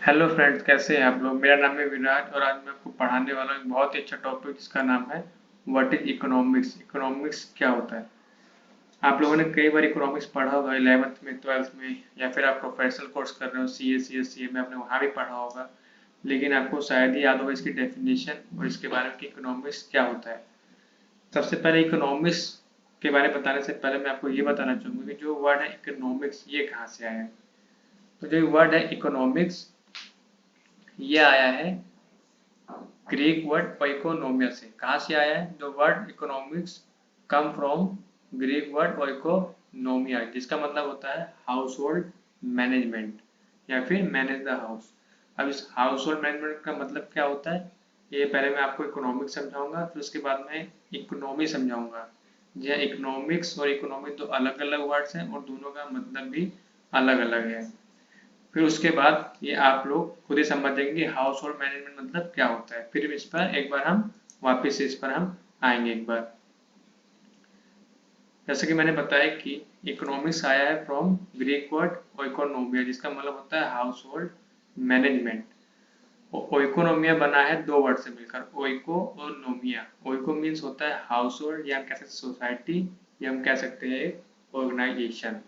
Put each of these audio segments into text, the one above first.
Hello friends, कैसे हैं आप लोग। मेरा नाम है विराज और आज मैं आपको पढ़ाने वाला हूँ एक बहुत ही अच्छा टॉपिक जिसका नाम है व्हाट इज इकोनॉमिक्स। इकोनॉमिक्स क्या होता है। आप लोगों ने कई बार इकोनॉमिक्स पढ़ा होगा 11th में, 12th में, या फिर आप प्रोफेशनल कोर्स कर रहे हो सीए सीएससी में, आपने वहाँ भी पढ़ा होगा। लेकिन आपको शायद ही याद होगा इसकी डेफिनेशन और इसके बारे में कि इकोनॉमिक्स क्या होता है। सबसे पहले इकोनॉमिक्स के बारे में बताने से पहले मैं आपको ये बताना चाहूँगा कि जो वर्ड है इकोनॉमिक्स ये कहाँ से आया है। तो जो वर्ड है इकोनॉमिक्स ये आया है ग्रीक वर्ड ओइकोनोमिया से। कहाँ से आया है? The word economics come from Greek word oikonomia, जिसका मतलब होता है हाउस होल्ड मैनेजमेंट या फिर मैनेज द हाउस। अब इस हाउस होल्ड मैनेजमेंट का मतलब क्या होता है, ये पहले मैं आपको इकोनॉमिक्स समझाऊंगा, फिर उसके बाद में इकोनॉमी समझाऊंगा। जी हाँ, इकोनॉमिक्स और इकोनॉमी दो अलग अलग वर्ड्स हैं और दोनों का मतलब भी अलग अलग है। फिर उसके बाद ये आप लोग खुद ही समझ जाएंगे हाउस होल्ड मैनेजमेंट मतलब क्या होता है। फिर इस पर एक बार हम वापस इस पर हम आएंगे एक बार। जैसे कि मैंने बताया कि इकोनॉमिक्स आया है फ्रॉम ग्रीक वर्ड ओइकोनोमिया, जिसका मतलब होता है हाउस होल्ड मैनेजमेंट। ओइकोनोमिया बना है दो वर्ड से मिलकर, ओइको और नोमिया। ओइको मीन्स होता है हाउस होल्ड, या हम कह सकते हैं सोसाइटी, या हम कह सकते हैं एक ऑर्गेनाइजेशन।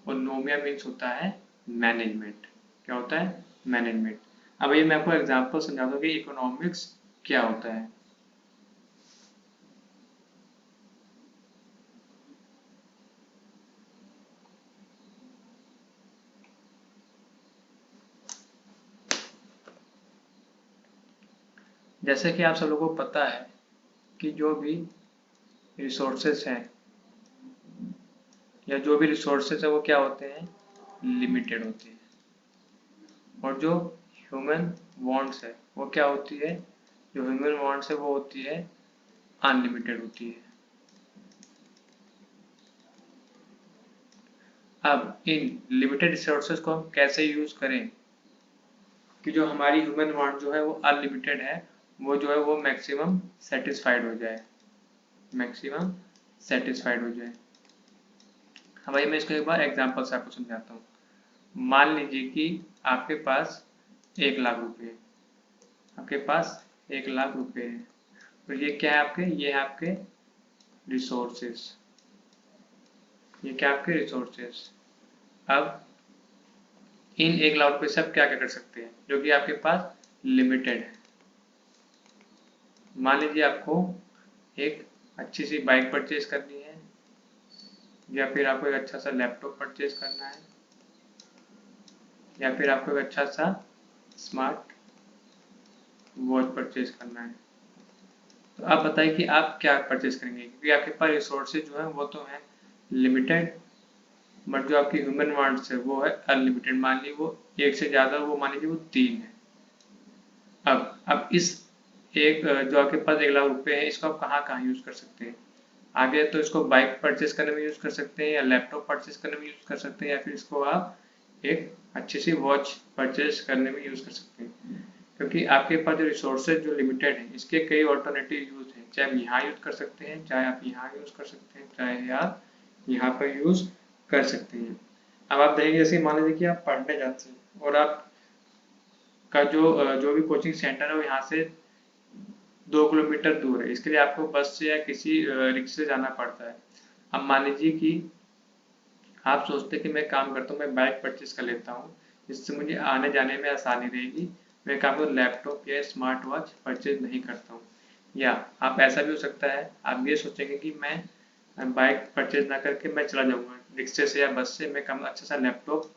और नोमिया मीन्स होता है मैनेजमेंट। क्या होता है? मैनेजमेंट। अब ये मैं आपको एग्जांपल समझाता हूँ कि इकोनॉमिक्स क्या होता है। जैसे कि आप सब लोगों को पता है कि जो भी रिसोर्सेस हैं या जो भी रिसोर्सेस है वो क्या होते हैं? लिमिटेड होते हैं। और जो ह्यूमन वांट्स है वो क्या होती है? जो ह्यूमन वांट्स है वो होती है अनलिमिटेड होती है। अब इन लिमिटेड रिसोर्सेज को हम कैसे यूज करें कि जो हमारी ह्यूमन वांट जो है वो अनलिमिटेड है, वो जो है वो मैक्सिमम सेटिस्फाइड हो जाए, मैक्सिमम सेटिस्फाइड हो जाए। हाँ भाई, मैं इसको एक बार एग्जांपल से आपको समझाता हूँ। मान लीजिए कि आपके पास 1 लाख रुपए है, आपके पास 1 लाख रुपए है, तो ये क्या है आपके? ये है आपके रिसोर्सेस। ये क्या आपके रिसोर्सेस। अब इन 1 लाख रुपए से आप क्या क्या कर सकते हैं जो कि आपके पास लिमिटेड है। मान लीजिए आपको एक अच्छी सी बाइक परचेज करनी है, या फिर आपको एक अच्छा सा लैपटॉप परचेज करना है, या फिर आपको एक अच्छा सा स्मार्ट वॉच परचेज करना है। तो आप बताइए कि आप क्या परचेज करेंगे, क्योंकि आपके पास रिसोर्सेज जो है वो तो है लिमिटेड, बट जो आपकी ह्यूमन वांट्स है वो है अनलिमिटेड। मान लीजिए वो एक से ज़्यादा, वो मान लीजिए वो 3 है। अब इस एक जो आपके पास 1 लाख रुपए है, इसको आप कहाँ कहाँ यूज़ कर सकते हैं? आगे तो इसको बाइक परचेज करने में यूज़ कर सकते हैं, या लैपटॉप परचेज करने में यूज़ कर सकते हैं, या फिर इसको आप एक अच्छी सी वॉच परचेज करने में यूज़ कर सकते हैं। क्योंकि आपके पास जो रिसोर्सेज जो लिमिटेड है, इसके कई ऑल्टरनेटिव यूज़ हैं। चाहे आप यहाँ यूज़ कर सकते हैं, चाहे आप यहाँ यूज़ कर सकते हैं, चाहे आप यहाँ पर यूज़ कर सकते हैं। अब आप देखेंगे, जैसे मान लीजिए कि आप पढ़ने जाते हैं और आप का जो भी कोचिंग सेंटर है वो यहाँ से 2 किलोमीटर दूर है। इसके लिए आपको बस से या किसी रिक्शे से जाना पड़ता है। अब मान लीजिए कि आप सोचते हैं कि मैं काम करता हूँ, मैं बाइक परचेज कर लेता हूँ, जिससे मुझे आने जाने में आसानी रहेगी। मैं काम को लैपटॉप या स्मार्ट वॉच परचेज नहीं करता हूँ। या आप ऐसा भी हो सकता है, आप ये सोचेंगे कि मैं बाइक परचेज ना करके मैं चला जाऊँगा रिक्शे से या बस से, मैं कम अच्छा सा लैपटॉप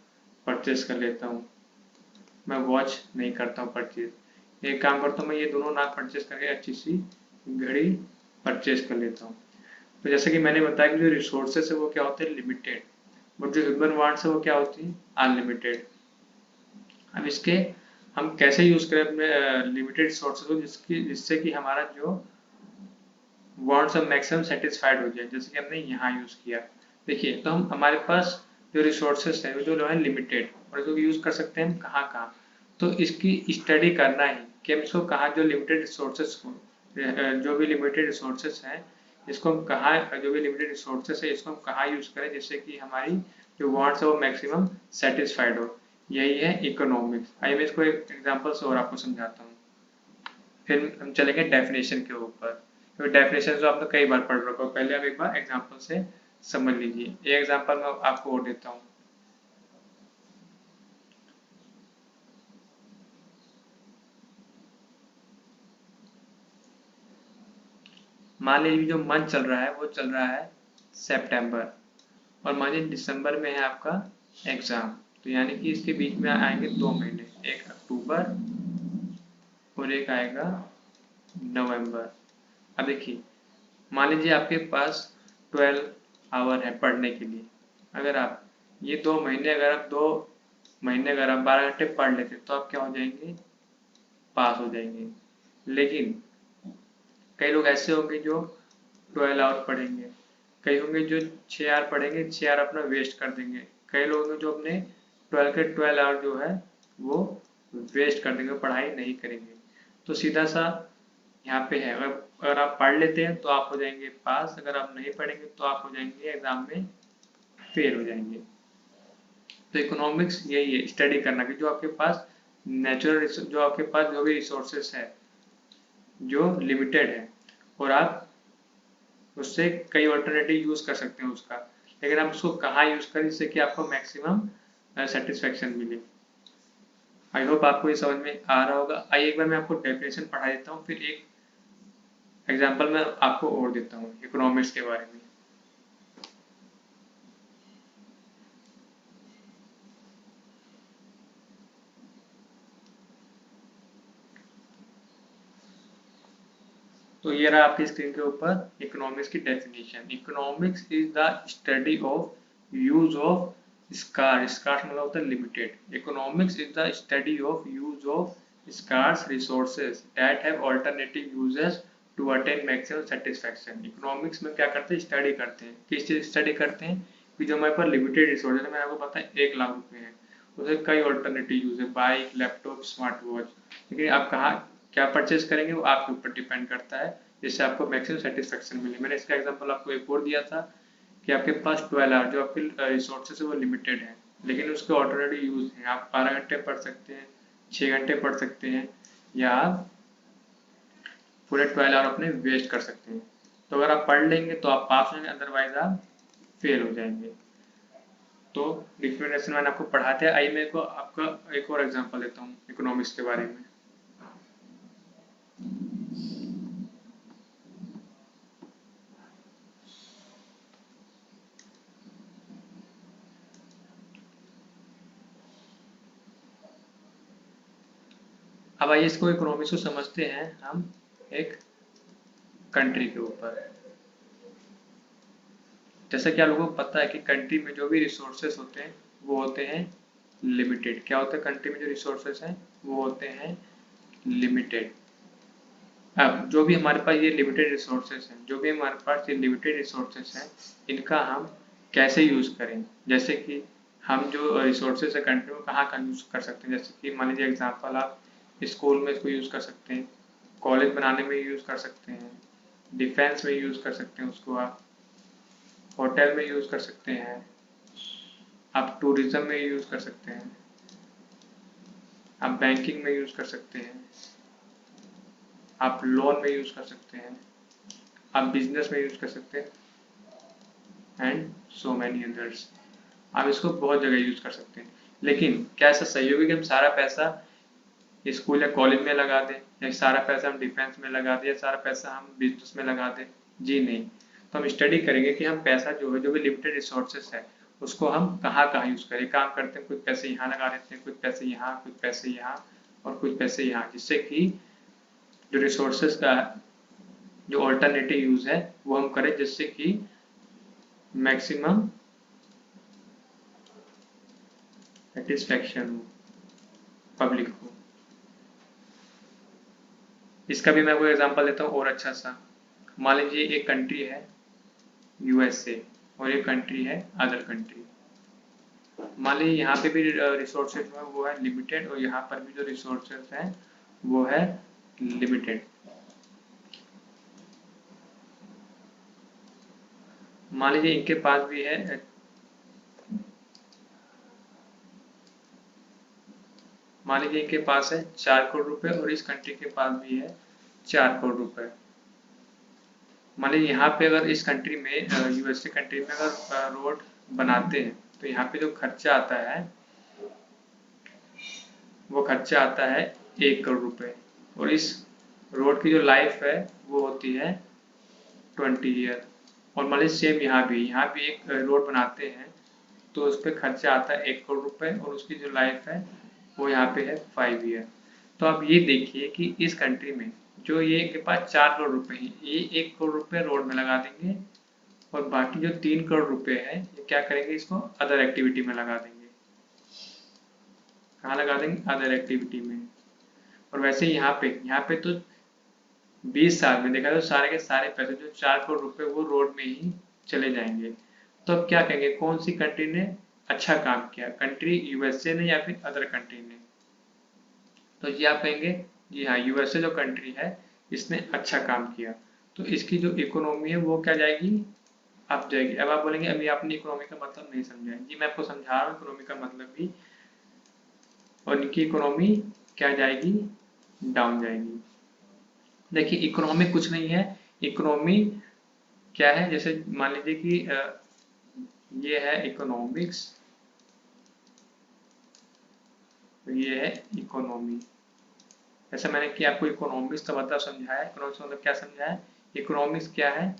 परचेज कर लेता हूँ, मैं वॉच नहीं करता हूँ परचेज। एक काम करता हूँ, मैं ये दोनों ना परचेज करके अच्छी सी घड़ी परचेज कर लेता हूँ। तो जैसे कि मैंने बताया कि जो रिसोर्सेस है वो क्या होते हैं? लिमिटेड। बट जो ह्यूमन वांट्स है वो क्या होती है? अनलिमिटेड। अब इसके हम कैसे यूज करें अपने लिमिटेड रिसोर्सेज को, जिससे कि हमारा जो वांट्स है मैक्सिमम सेटिस्फाइड हो जाए, जैसे कि हमने यहाँ यूज किया। देखिए, तो हम हमारे पास जो रिसोर्सेस है वो जो है लिमिटेड, और इसको यूज कर सकते हैं हम कहाँ कहाँ। तो इसकी स्टडी करना है कि हम इसको कहाँ, जो लिमिटेड रिसोर्सेस को, जो भी लिमिटेड रिसोर्सेस हैं, इसको हम कहाँ, जो भी लिमिटेड रिसोर्सेस है इसको हम कहाँ यूज करें जिससे कि हमारी जो वांट्स है वो मैक्सिमम सेटिस्फाइड हो। यही है इकोनॉमिक्स। आइए मैं इसको एक एग्जांपल से और आपको समझाता हूँ, फिर हम चलेंगे डेफिनेशन के ऊपर, क्योंकि डेफिनेशन जो आपने कई बार पढ़ रखा हो। पहले आप एक बार एग्जांपल से समझ लीजिए। एक एग्जांपल मैं आपको और देता हूँ। मान लीजिए जो मंथ चल रहा है वो चल रहा है सितंबर, और मान लीजिए दिसंबर में है आपका एग्जाम, तो यानी कि इसके बीच में आएंगे 2 महीने, एक अक्टूबर और एक आएगा नवंबर। अब देखिए, मान लीजिए आपके पास 12 आवर है पढ़ने के लिए। अगर आप ये 2 महीने, अगर आप 12 घंटे पढ़ लेते तो आप क्या हो जाएंगे, पास हो जाएंगे। लेकिन कई लोग ऐसे होंगे जो 12 आवर पढ़ेंगे, कई होंगे जो 6 आवर पढ़ेंगे, 6 आवर अपना वेस्ट कर देंगे। कई लोग होंगे जो अपने 12 आवर जो है वो वेस्ट कर देंगे, पढ़ाई नहीं करेंगे। तो सीधा सा यहाँ पे है, अगर आप पढ़ लेते हैं तो आप हो जाएंगे पास, अगर आप नहीं पढ़ेंगे तो आप हो जाएंगे एग्जाम में फेल हो जाएंगे। तो इकोनॉमिक्स यही है, स्टडी करना कि जो आपके पास नेचुरल, जो आपके पास जो भी रिसोर्सेस है जो लिमिटेड है, और आप उससे कई ऑल्टरनेटिव यूज कर सकते हैं उसका, लेकिन आप उसको कहाँ यूज करें जिससे कि आपको मैक्सिमम सेटिस्फेक्शन मिले। आई होप आपको ये समझ में आ रहा होगा। आइए एक बार मैं आपको डेफिनेशन पढ़ा देता हूँ, फिर एक एग्जांपल मैं आपको और देता हूँ इकोनॉमिक्स के बारे में। तो ये रहा आपकी स्क्रीन के ऊपर इकोनॉमिक्स की definition. Economics is the study of use of scarce, scarce मतलब होता है limited. Economics is the study of use of scarce resources that have alternative uses to attain maximum satisfaction. Economics में क्या करते हैं, स्टडी करते हैं। किस चीज स्टडी करते हैं कि जो हमारे पास लिमिटेड रिसोर्सेज है, मैंने आपको पता है 1 लाख रुपए है, उसे कई ऑल्टरनेटिव यूज है, बाइक, लैपटॉप, स्मार्ट वॉच। लेकिन आप कहाँ क्या परचेज करेंगे वो आपके ऊपर डिपेंड करता है, जिससे आपको मैक्सिमम सेटिस्फेक्शन मिले। मैंने इसका एग्जांपल आपको एक और दिया था कि आपके पास 12 आवर जो आपके रिसोर्सेज है वो लिमिटेड है, लेकिन उसके ऑल्टरनेटिव यूज हैं। आप 12 घंटे पढ़ सकते हैं, 6 घंटे पढ़ सकते हैं, या आप पूरे 12 आवर अपने वेस्ट कर सकते हैं। तो अगर आप पढ़ लेंगे तो आप पास हो जाएंगे, अदरवाइज आप फेल हो जाएंगे। तो डिफरेंशिएशन मैंने आपको पढ़ा दिया। आइए मैं को आपका एक और एग्जांपल देता हूँ इकोनॉमिक्स के बारे में। अब आइए इसको इकोनॉमिक्स को समझते हैं हम एक कंट्री के ऊपर। जैसा कि आप लोगों को पता है कि कंट्री में जो भी रिसोर्सेस होते हैं वो होते हैं लिमिटेड। क्या होता है, कंट्री में जो रिसोर्सेस हैं वो होते हैं लिमिटेड। अब जो भी हमारे पास ये लिमिटेड रिसोर्सेस हैं, जो भी हमारे पास ये लिमिटेड रिसोर्सेस हैं, इनका हम कैसे यूज़ करें। जैसे कि हम जो रिसोर्सेस है कंट्री में कहाँ कहाँ यूज़ कर सकते हैं। जैसे कि मान लीजिए एग्जाम्पल, आप स्कूल में इसको यूज़ कर सकते हैं, कॉलेज बनाने में यूज़ कर सकते हैं, डिफेंस में यूज़ कर सकते हैं उसको, आप होटल में यूज़ कर सकते हैं, आप टूरिज्म में यूज़ कर सकते हैं, आप बैंकिंग में यूज़ कर सकते हैं, आप लोन में यूज़ कर सकते हैं, आप बिजनेस में यूज़ कर सकते हैं, एंड सो मैनी अदर्स। आप इसको बहुत जगह यूज़ कर सकते हैं। लेकिन क्या ऐसा सही होगा कि हम सारा पैसा स्कूल या कॉलेज में लगा दें, या सारा पैसा हम डिफेंस में लगा दें, या सारा पैसा हम बिजनेस में लगा दें? जी नहीं। तो हम स्टडी करेंगे कि हम पैसा जो है, जो भी लिमिटेड रिसोर्सेस है, उसको हम कहाँ कहाँ यूज़ करें। काम करते हैं, कुछ पैसे यहाँ लगा देते हैं, कुछ पैसे यहाँ, कुछ पैसे यहाँ, और कुछ पैसे यहाँ, जिससे कि जो रिसोर्सेज का जो ऑल्टरनेटिव यूज़ है वो हम करें, जिससे कि मैक्सिमम सेटिस्फेक्शन हो पब्लिक को। इसका भी मैं कोई एग्जांपल देता हूँ और अच्छा सा। मान लीजिए एक कंट्री है यूएसए, और एक कंट्री है अदर कंट्री। मान लीजिए यहाँ पे भी रिसोर्सेज जो है वो है लिमिटेड, और यहाँ पर भी जो रिसोर्सेज हैं वो है लिमिटेड। मान लीजिए इनके पास भी है मान लीजिए इनके पास है 4 करोड़ रुपए और इस कंट्री के पास भी है 4 करोड़ रुपए। मान लीजिए यहाँ पे अगर इस कंट्री में यूएसए कंट्री में अगर रोड बनाते हैं तो यहाँ पे जो खर्चा आता है वो खर्चा आता है 1 करोड़ रुपए और इस रोड की जो लाइफ है वो होती है 20 ईयर। और मान लीजिए सेम यहाँ भी एक रोड बनाते हैं तो उस पर खर्चा आता है 1 करोड़ रुपए और उसकी जो लाइफ है वो यहाँ पे है 5 ईयर। तो आप ये देखिए कि इस कंट्री में जो ये के पास 4 करोड़ रुपए हैं ये 1 करोड़ रुपए रोड में लगा देंगे और बाकी जो 3 करोड़ रुपए है ये क्या करेंगे, इसको अदर एक्टिविटी में लगा देंगे। कहाँ लगा देंगे? अदर एक्टिविटी में। और वैसे यहाँ पे तो 20 साल में देखा तो सारे के सारे पैसे जो 4 करोड़ रुपए वो रोड में ही चले जाएंगे। तो अब क्या कहेंगे, कौन सी कंट्री ने अच्छा काम किया, कंट्री यूएसए ने या फिर अदर कंट्री ने? तो ये आप कहेंगे जी हाँ, यूएसए जो कंट्री है इसने अच्छा काम किया। तो इसकी जो इकोनॉमी है वो क्या जाएगी, अप जाएगी। अब आप बोलेंगे अभी आपने इकोनॉमी का मतलब नहीं समझा। जी मैं आपको समझा रहा हूँ इकोनॉमी का मतलब भी। और इनकी इकोनॉमी क्या जाएगी, डाउन जाएगी। देखिए इकोनॉमी कुछ नहीं है, इकोनॉमी क्या है, जैसे मान लीजिए कि ये है इकोनॉमिक्स, तो ये है इकोनॉमी। जैसे मैंने कि आपको इकोनॉमिक्स का मतलब समझाया, इकोनॉमिक्स मतलब क्या समझाया, इकोनॉमिक्स क्या है,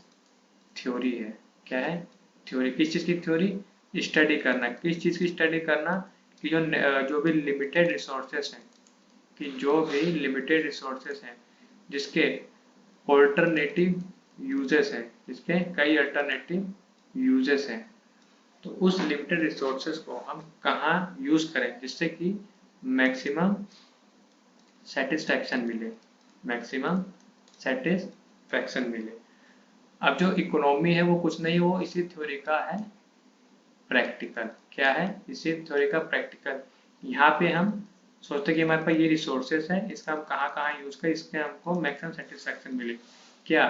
थ्योरी है। क्या है? थ्योरी। किस चीज़ की थ्योरी? स्टडी करना। किस चीज़ की स्टडी करना? कि जो भी लिमिटेड रिसोर्सेस हैं, कि जो भी लिमिटेड रिसोर्सेस हैं जिसके ऑल्टरनेटिव यूजेस हैं, जिसके कई अल्टरनेटिव यूजेस हैं, तो उस लिमिटेड रिसोर्सेज को हम कहाँ यूज करें जिससे कि मैक्सिमम सेटिस्फैक्शन मिले, मैक्सिमम सेटिस्फैक्शन मिले। अब जो इकोनॉमी है वो कुछ नहीं, वो इसी थ्योरी का है प्रैक्टिकल। क्या है? इसी थ्योरी का प्रैक्टिकल। यहाँ पे हम सोचते हैं कि हमारे पास ये रिसोर्सेस है, इसका हम कहाँ कहाँ यूज करें, इसके हमको मैक्सिमम सेटिस्फैक्शन मिले। क्या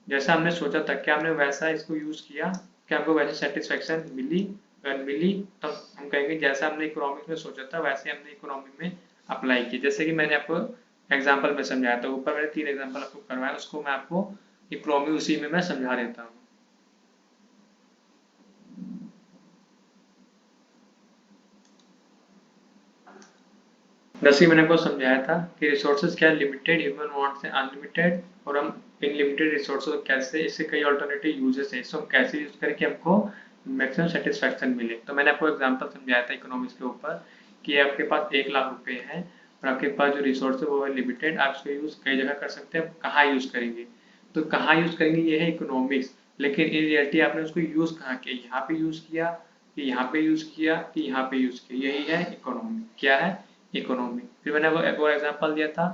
जैसा हमने सोचा था क्या हमने वैसा इसको यूज किया, क्या हमको वैसे सेटिस्फैक्शन मिली? अगर मिली तो हम कहेंगे जैसा हमने इकोनॉमिक्स में सोचा था वैसे हमने इकोनॉमी में अप्लाई किया। जैसे कि मैंने आपको एग्जाम्पल में समझाया था, ऊपर मैंने 3 एग्जाम्पल आपको करवाया, उसको मैं आपको इकोनॉमी उसी में मैं समझा देता हूँ। जैसे मैंने आपको समझाया था कि रिसोर्सेज क्या है, लिमिटेड, ह्यूमन वांट्स है अनलिमिटेड, और हम इन लिमिटेड रिसोर्सेज को कैसे, इससे कई अल्टरनेटिव यूजेस है, इसको हम कैसे यूज करें कि हमको मैक्सिमम सेटिस्फैक्शन मिले। तो मैंने आपको एग्जांपल समझाया था इकोनॉमिक्स के ऊपर कि आपके पास 1 लाख रुपए हैं और आपके पास जो रिसोर्स है वो है लिमिटेड, आप इसको यूज कई जगह कर सकते हैं। कहाँ यूज करेंगे? तो कहाँ यूज करेंगे ये है इकोनॉमिक्स, लेकिन इन रियलिटी आपने उसको यूज कहाँ किया, यहाँ पे यूज किया कि यहाँ पे यूज किया कि यहाँ पे यूज किया, यही है इकोनॉमी। क्या है? इकोनॉमी। फिर मैंने वो एक और एग्जांपल दिया था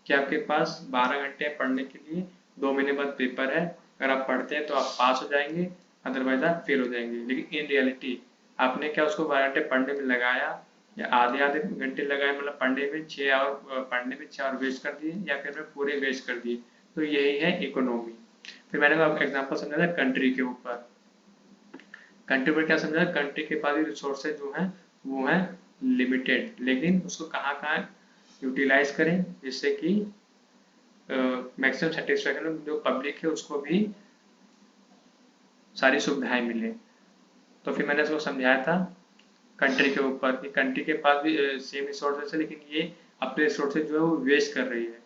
कि आपके पास 12 घंटे पढ़ने के लिए, 2 महीने बाद पेपर है, अगर आप पढ़ते हैं तो आप पास हो जाएंगे, अदरवाइज आप फेल हो जाएंगे। लेकिन इन रियलिटी आपने क्या उसको 12 घंटे पढ़ने में लगाया या आधे आधे घंटे लगाए, मतलब पढ़ने में 6 आवर, पढ़ने में 6 आवर वेस्ट कर दिए या फिर मैं पूरे वेस्ट कर दिए, तो यही है इकोनॉमी। फिर मैंने आपको एग्जाम्पल समझा था कंट्री के ऊपर। कंट्री पर क्या समझा, कंट्री के पास रिसोर्सेज जो हैं वो हैं लिमिटेड, लेकिन उसको कहाँ कहाँ यूटिलाइज करें जिससे कि मैक्सिमम सेटिस्फैक्शन जो पब्लिक है उसको भी सारी सुविधाएं मिले। तो फिर मैंने इसको समझाया था कंट्री के ऊपर कि कंट्री के पास भी सेम रिसोर्सेज है लेकिन ये अपने रिसोर्सेज जो है वो वेस्ट कर रही है,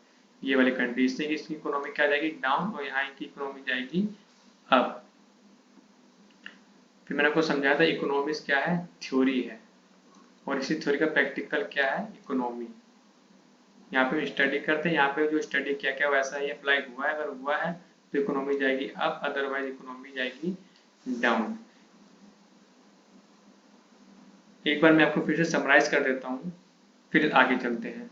ये वाली कंट्री, इससे इसकी इकोनॉमी क्या जाएगी, डाउन, और यहाँ की इकोनॉमी जाएगी अप। फिर मैंने आपको समझाया था इकोनॉमिक्स क्या है, थ्योरी है, और इसी थ्योरी का प्रैक्टिकल क्या है, इकोनॉमी। यहाँ पे स्टडी करते हैं, यहाँ पे जो स्टडी क्या क्या वैसा ही अप्लाई हुआ है, अगर हुआ है तो इकोनॉमी जाएगी अप, अदरवाइज इकोनॉमी जाएगी डाउन। एक बार मैं आपको फिर से समराइज कर देता हूँ, फिर आगे चलते हैं।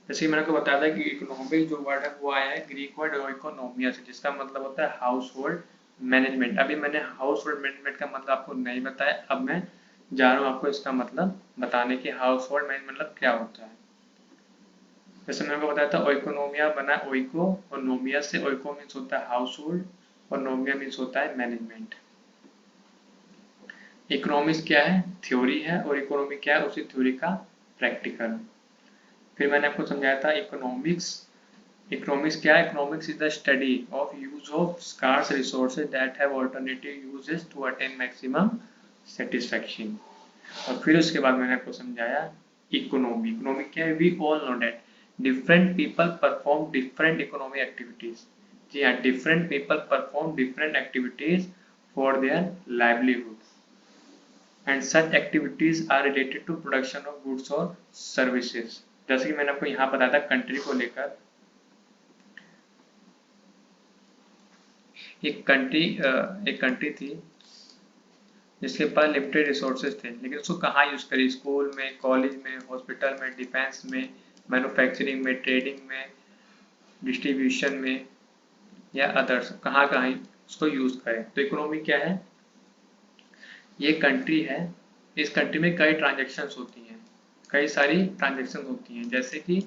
जैसे मैंने आपको बताया था कि इकोनॉमिक जो वर्ड है वो आया है ग्रीक वर्ड इकोनोमिया से, जिसका मतलब होता है हाउस होल्ड मैनेजमेंट। अभी मैंने हाउस होल्ड मैनेजमेंट का मतलब आपको नहीं बताया, अब मैं जा रहा हूँ आपको इसका मतलब बताने की हाउस होल्ड मैनेजमेंट मतलब क्या होता है। जैसे मैंने आपको बताया था ओइकोनोमिया बना ओइको और नोमिया से। ओइको मीन्स होता है हाउस होल्ड और नोमिया मीन्स होता है मैनेजमेंट। इकोनॉमिक्स क्या है, थ्योरी है, और इकोनॉमी क्या है, उसी थ्योरी का प्रैक्टिकल। फिर मैंने आपको समझाया था इकोनॉमिक्स। इकोनॉमिक्स क्या है, economics is the study of use of scarce resources that have alternative uses to attain maximum satisfaction. और फिर उसके बाद मैंने आपको समझाया इकोनॉमी। इकोनॉमी क्या है, we all know that different people perform different economy activities. जी हाँ, different people perform different activities for their livelihood and such activities are related to production of goods और सर्विसेज। जैसे कि मैंने आपको यहाँ बताया था कंट्री को लेकर, एक कंट्री थी जिसके पास लिमिटेड रिसोर्सेज थे, लेकिन उसको कहाँ यूज करी, स्कूल में, कॉलेज में, हॉस्पिटल में, डिफेंस में, मैन्युफैक्चरिंग में, ट्रेडिंग में, डिस्ट्रीब्यूशन में, या अदर्स, कहाँ कहाँ उसको यूज करें। तो इकोनॉमी क्या है, ये कंट्री है, इस कंट्री में कई ट्रांजेक्शन्स होती हैं, कई सारी ट्रांजेक्शन होती हैं, जैसे कि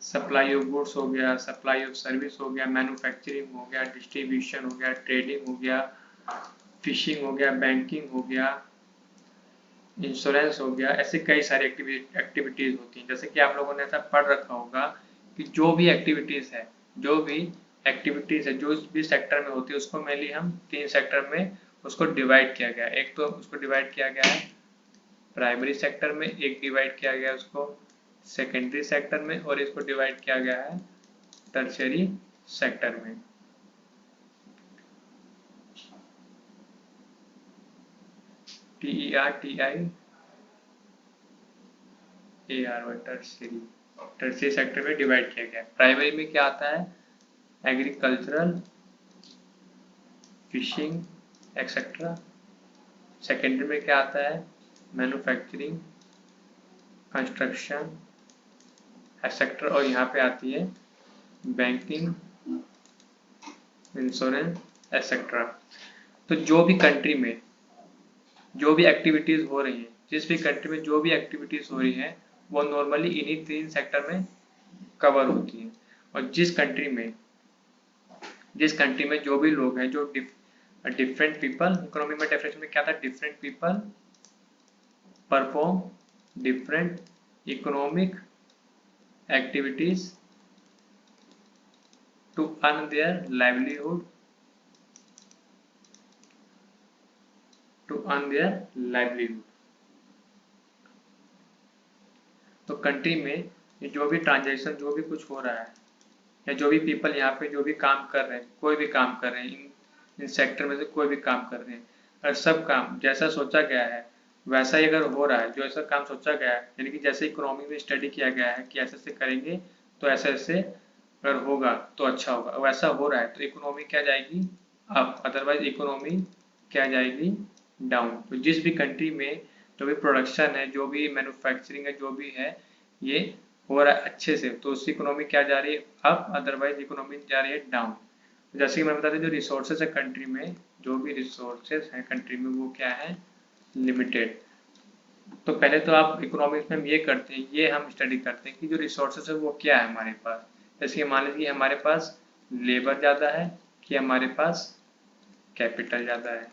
सप्लाई ऑफ गुड्स हो गया, सप्लाई ऑफ सर्विस हो गया, मैन्युफैक्चरिंग हो गया, डिस्ट्रीब्यूशन हो गया, ट्रेडिंग हो गया, फिशिंग हो गया, बैंकिंग हो गया, इंश्योरेंस हो गया। ऐसे कई सारी एक्टिविटीज होती हैं। जैसे कि आप लोगों ने ऐसा पढ़ रखा होगा कि जो भी एक्टिविटीज है, जो भी एक्टिविटीज है जो भी सेक्टर में होती है, उसको मेनली हम 3 सेक्टर में उसको डिवाइड किया गया है। एक तो उसको डिवाइड किया गया है प्राइमरी सेक्टर में, एक डिवाइड किया गया है उसको सेकेंडरी सेक्टर में, और इसको डिवाइड किया गया है टर्शियरी सेक्टर में। TERTIARY टर्शियरी, टर्शियरी सेक्टर में डिवाइड किया गया है। प्राइमरी में क्या आता है, एग्रीकल्चरल, फिशिंग एक्सेट्रा। सेकेंडरी में क्या आता है, मैन्युफैक्चरिंग, कंस्ट्रक्शन एक्सेट्रा, और यहाँ पे आती है बैंकिंग, इंश्योरेंस एक्सेट्रा। तो जो भी कंट्री में जो भी एक्टिविटीज हो रही हैं, जिस भी कंट्री में जो भी एक्टिविटीज हो रही हैं, वो नॉर्मली इन्हीं 3 सेक्टर में कवर होती हैं। और जिस कंट्री में जो भी लोग हैं, जो डिफरेंट पीपल, इकोनॉमी में डेफिनेशन में क्या था, different people perform different economic activities to earn their livelihood, तो कंट्री में जो भी ट्रांजेक्शन, जो भी कुछ हो रहा है, या जो भी पीपल यहाँ पे जो भी काम कर रहे हैं, कोई भी काम कर रहे हैं, इन सेक्टर में से कोई भी काम कर रहे हैं, और सब काम जैसा सोचा गया है वैसा ही अगर हो रहा है, जो ऐसा काम सोचा गया है, यानी कि जैसे इकोनॉमी में स्टडी किया गया है कि ऐसे ऐसे करेंगे तो ऐसे ऐसे अगर होगा तो अच्छा होगा, वैसा हो रहा है, तो इकोनॉमी क्या जाएगी अप, अदरवाइज इकोनॉमी क्या जाएगी डाउन। तो जिस भी कंट्री में जो भी प्रोडक्शन है, जो भी मैन्युफैक्चरिंग है, जो भी है, ये हो रहा है अच्छे से, तो उसकी इकोनॉमी क्या जा रही है अप, अदरवाइज इकोनॉमी जा रही है डाउन। जैसे कि मैं बताता हूँ, जो रिसोर्सेज है कंट्री में, जो भी रिसोर्सेज है कंट्री में, वो क्या है लिमिटेड। तो पहले तो आप इकोनॉमिक्स में हम ये करते हैं, ये हम स्टडी करते हैं कि जो रिसोर्सेज है वो क्या है हमारे पास। जैसे कि मान लीजिए हमारे पास लेबर ज़्यादा है कि हमारे पास कैपिटल ज़्यादा है।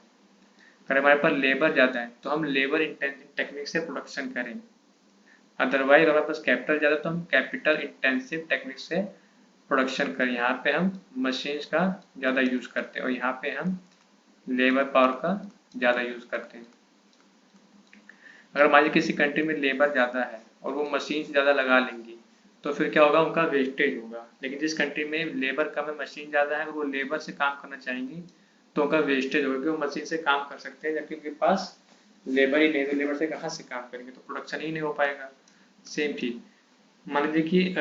अगर हमारे पास लेबर ज़्यादा है तो हम लेबर इंटेंसिव टेक्निक से प्रोडक्शन करें, अदरवाइज हमारे पास कैपिटल ज़्यादा तो हम कैपिटल इंटेंसिव टेक्निक से प्रोडक्शन करें। यहाँ पे हम मशीन्स का ज़्यादा यूज़ करते हैं और यहाँ पे हम लेबर पावर का ज़्यादा यूज़ करते हैं। अगर मान लीजिए किसी कंट्री में लेबर ज़्यादा है और वो मशीन ज़्यादा लगा लेंगी, तो फिर क्या होगा, उनका वेस्टेज होगा। लेकिन जिस कंट्री में लेबर कम है, मशीन ज़्यादा है, और वो लेबर से काम करना चाहेंगी, तो उनका वेस्टेज होगा, क्योंकि वो मशीन से काम कर सकते हैं, जबकि उनके पास लेबर ही नहीं, तो लेबर से कहाँ से काम करेंगे, तो प्रोडक्शन ही नहीं हो पाएगा। सेम चीज़ मान लीजिए कि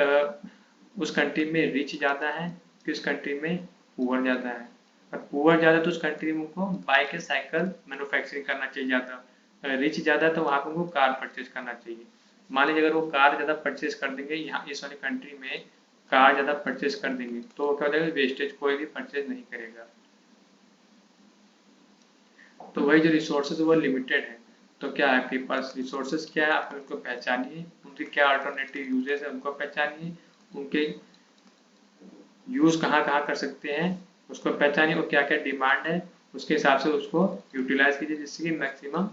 उस कंट्री में रिच ज़्यादा है कि उस कंट्री में पुअर ज़्यादा है। और पुअर ज़्यादा तो उस कंट्री में उनको बाइक या साइकिल मैन्युफैक्चरिंग करना चाहिए ज़्यादा। रिच ज़्यादा है तो वहाँ पर उनको कार परचेज करना चाहिए। मान लीजिए अगर वो कार ज़्यादा परचेज कर देंगे, यहाँ इस वाली कंट्री में कार ज़्यादा परचेज कर देंगे, तो क्या हो जाएगा, वेस्टेज, कोई भी परचेज नहीं करेगा। तो वही जो रिसोर्सेज वो लिमिटेड है, तो क्या है आपके पास रिसोर्सेज क्या है, आप उनको पहचानिए, उनके क्या अल्टरनेटिव यूजेस है उनको पहचानिए, उनके यूज़ कहाँ कहाँ कर सकते हैं उसको पहचानिए, और क्या क्या डिमांड है उसके हिसाब से उसको यूटिलाइज कीजिए, जिससे कि मैक्सिमम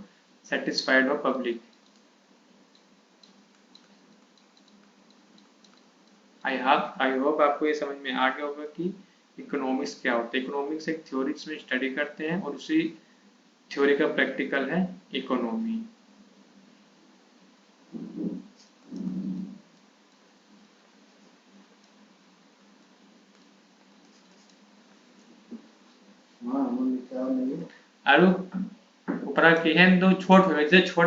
सेटिस्फाइड हो पब्लिक। आई होप आपको ये समझ में आ गया होगा कि इकोनॉमिक्स क्या होता है। इकोनॉमिक्स एक थ्योरी में स्टडी करते हैं और उसी थ्योरी का प्रैक्टिकल है इकोनॉमी। आरु ऊपर की है तो छोट छोट